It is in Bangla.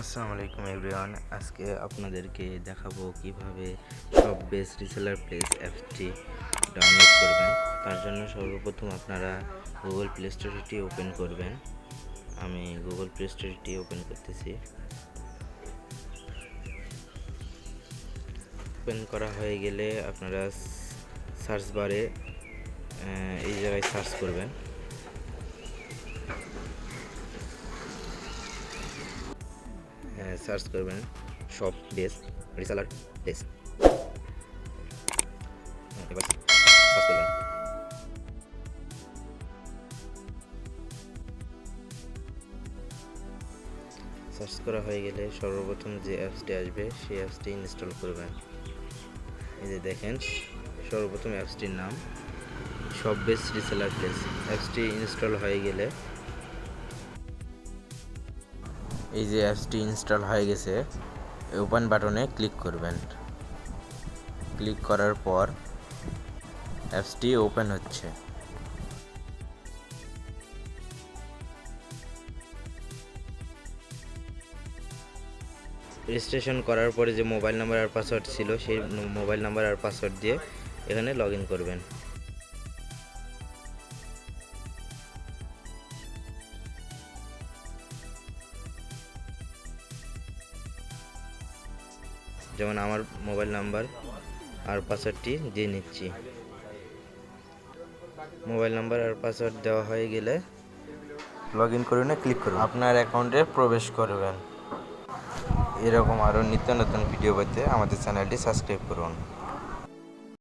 আসসালামু আলাইকুম এভরিওয়ান। আজকে আপনাদেরকে দেখাবো কিভাবে সব বেস্ট রিসেলার প্লেস অ্যাপসটি ডাউনলোড করবেন। তার জন্য সর্বপ্রথম আপনারা গুগল প্লে স্টোরটি ওপেন করবেন। আমি গুগল প্লে স্টোরটি ওপেন করতেছি। ওপেন করা হয়ে গেলে আপনারা সার্চ বারে এই জায়গায় সার্চ করবেন। সার্চ করবেন শপ বেস্ট রিসেলার প্লেস। এবার সার্চ করবেন। সার্চ করা হয়ে গেলে সর্বপ্রথম যে অ্যাপসটি আসবে সেই অ্যাপসটি ইনস্টল করবেন। এই যে দেখেন সর্বপ্রথম অ্যাপসটির নাম শপ বেস্ট রিসেলার প্লেস। অ্যাপসটি ইনস্টল হয়ে গেলে এই যে অ্যাপসটি ইনস্টল হয়ে গেছে, ওপেন বাটনে ক্লিক করবেন। ক্লিক করার পর অ্যাপসটি ওপেন হচ্ছে। রেজিস্ট্রেশন করার পরে যে মোবাইল নাম্বার আর পাসওয়ার্ড ছিল সেই মোবাইল নাম্বার আর পাসওয়ার্ড দিয়ে এখানে লগ ইন করবেন। যেমন আমার মোবাইল নাম্বার আর পাসওয়ার্ডটি দিয়ে নিচ্ছি। মোবাইল নাম্বার আর পাসওয়ার্ড দেওয়া হয়ে গেলে লগ ইন করুন, ক্লিক করুন, আপনার অ্যাকাউন্টে প্রবেশ করবেন। এরকম আরও নিত্য নতুন ভিডিও পেতে আমাদের চ্যানেলটি সাবস্ক্রাইব করুন।